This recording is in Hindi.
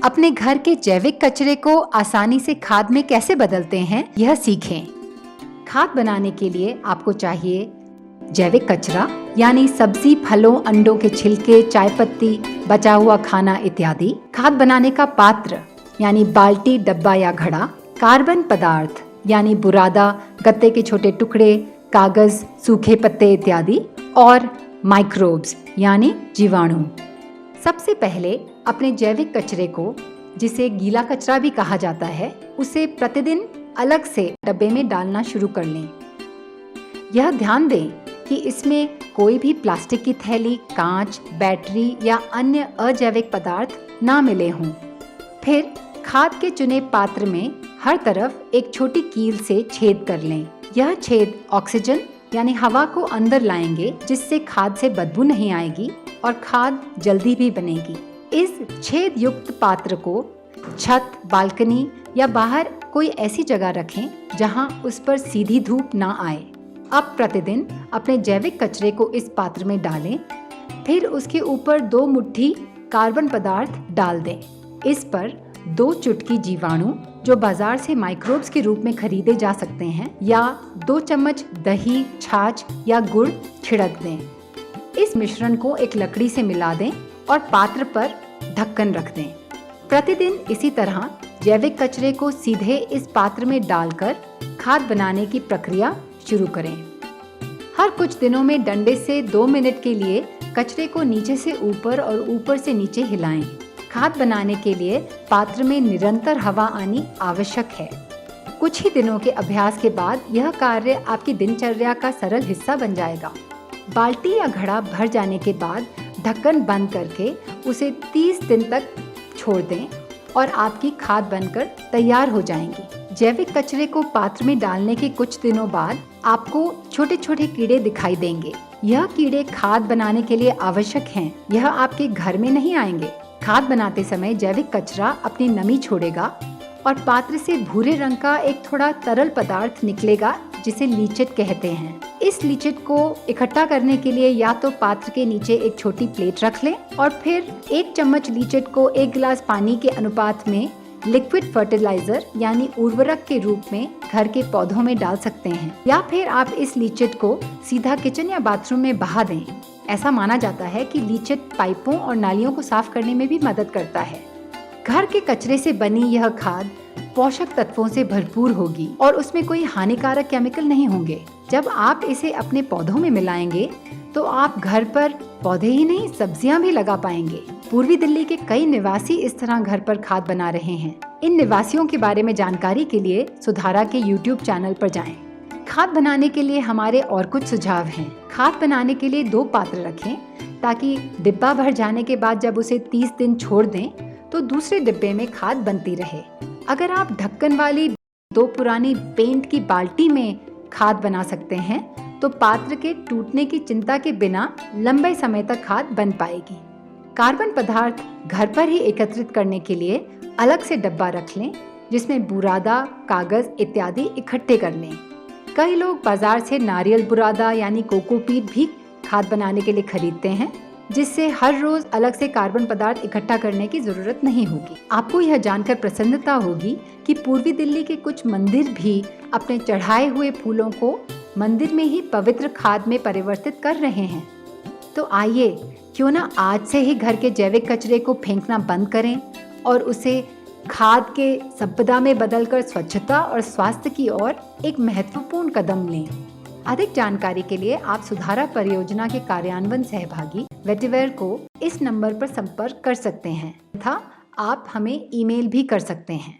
अपने घर के जैविक कचरे को आसानी से खाद में कैसे बदलते हैं, यह सीखें। खाद बनाने के लिए आपको चाहिए जैविक कचरा यानी सब्जी, फलों, अंडों के छिलके, चाय पत्ती, बचा हुआ खाना इत्यादि। खाद बनाने का पात्र यानी बाल्टी, डब्बा या घड़ा। कार्बन पदार्थ यानी बुरादा, गत्ते के छोटे टुकड़े, कागज, सूखे पत्ते इत्यादि। और माइक्रोब्स यानी जीवाणु। सबसे पहले अपने जैविक कचरे को, जिसे गीला कचरा भी कहा जाता है, उसे प्रतिदिन अलग से डब्बे में डालना शुरू कर लें। यह ध्यान दें कि इसमें कोई भी प्लास्टिक की थैली, कांच, बैटरी या अन्य अजैविक पदार्थ ना मिले हों। फिर खाद के चुने पात्र में हर तरफ एक छोटी कील से छेद कर लें। यह छेद ऑक्सीजन यानी हवा को अंदर लाएंगे, जिससे खाद से बदबू नहीं आएगी और खाद जल्दी भी बनेगी। इस छेद युक्त पात्र को छत, बालकनी या बाहर कोई ऐसी जगह रखें जहां उस पर सीधी धूप ना आए। अब प्रतिदिन अपने जैविक कचरे को इस पात्र में डालें। फिर उसके ऊपर 2 मुट्ठी कार्बन पदार्थ डाल दें। इस पर 2 चुटकी जीवाणु, जो बाजार से माइक्रोब्स के रूप में खरीदे जा सकते हैं, या 2 चम्मच दही, छाछ या गुड़ छिड़क दें। इस मिश्रण को एक लकड़ी से मिला दें और पात्र पर ढक्कन रख दें। प्रतिदिन इसी तरह जैविक कचरे को सीधे इस पात्र में डालकर खाद बनाने की प्रक्रिया शुरू करें। हर कुछ दिनों में डंडे से 2 मिनट के लिए कचरे को नीचे से ऊपर और ऊपर से नीचे हिलाएं। खाद बनाने के लिए पात्र में निरंतर हवा आनी आवश्यक है। कुछ ही दिनों के अभ्यास के बाद यह कार्य आपकी दिनचर्या का सरल हिस्सा बन जाएगा। बाल्टी या घड़ा भर जाने के बाद ढक्कन बंद करके उसे 30 दिन तक छोड़ दें और आपकी खाद बनकर तैयार हो जाएंगी। जैविक कचरे को पात्र में डालने के कुछ दिनों बाद आपको छोटे छोटे कीड़े दिखाई देंगे। यह कीड़े खाद बनाने के लिए आवश्यक हैं। यह आपके घर में नहीं आएंगे। खाद बनाते समय जैविक कचरा अपनी नमी छोड़ेगा और पात्र से भूरे रंग का एक थोड़ा तरल पदार्थ निकलेगा, जिसे लीचिट कहते हैं। इस लीचिट को इकट्ठा करने के लिए या तो पात्र के नीचे एक छोटी प्लेट रख लें और फिर 1 चम्मच लीचिट को 1 गिलास पानी के अनुपात में लिक्विड फर्टिलाइजर यानी उर्वरक के रूप में घर के पौधों में डाल सकते हैं। या फिर आप इस लीचिट को सीधा किचन या बाथरूम में बहा दें। ऐसा माना जाता है कि लीचिट पाइपों और नालियों को साफ करने में भी मदद करता है। घर के कचरे से बनी यह खाद पोषक तत्वों से भरपूर होगी और उसमें कोई हानिकारक केमिकल नहीं होंगे। जब आप इसे अपने पौधों में मिलाएंगे तो आप घर पर पौधे ही नहीं, सब्जियां भी लगा पाएंगे। पूर्वी दिल्ली के कई निवासी इस तरह घर पर खाद बना रहे हैं। इन निवासियों के बारे में जानकारी के लिए सुधारा के YouTube चैनल पर जाएं। खाद बनाने के लिए हमारे और कुछ सुझाव हैं। खाद बनाने के लिए 2 पात्र रखें ताकि डिब्बा भर जाने के बाद जब उसे 30 दिन छोड़ दें तो दूसरे डिब्बे में खाद बनती रहे। अगर आप ढक्कन वाली 2 पुरानी पेंट की बाल्टी में खाद बना सकते हैं तो पात्र के टूटने की चिंता के बिना लंबे समय तक खाद बन पाएगी। कार्बन पदार्थ घर पर ही एकत्रित करने के लिए अलग से डब्बा रख लें, जिसमें बुरादा, कागज इत्यादि इकट्ठे कर लें। कई लोग बाजार से नारियल बुरादा यानी कोकोपीट भी खाद बनाने के लिए खरीदते हैं, जिससे हर रोज अलग से कार्बन पदार्थ इकट्ठा करने की जरूरत नहीं होगी। आपको यह जानकर प्रसन्नता होगी कि पूर्वी दिल्ली के कुछ मंदिर भी अपने चढ़ाए हुए फूलों को मंदिर में ही पवित्र खाद में परिवर्तित कर रहे हैं। तो आइए, क्यों ना आज से ही घर के जैविक कचरे को फेंकना बंद करें और उसे खाद के संपदा में बदलकर स्वच्छता और स्वास्थ्य की ओर एक महत्वपूर्ण कदम लें। अधिक जानकारी के लिए आप सुधारा परियोजना के कार्यान्वयन सहभागी वेटिवेयर को इस नंबर पर संपर्क कर सकते हैं तथा आप हमें ईमेल भी कर सकते हैं।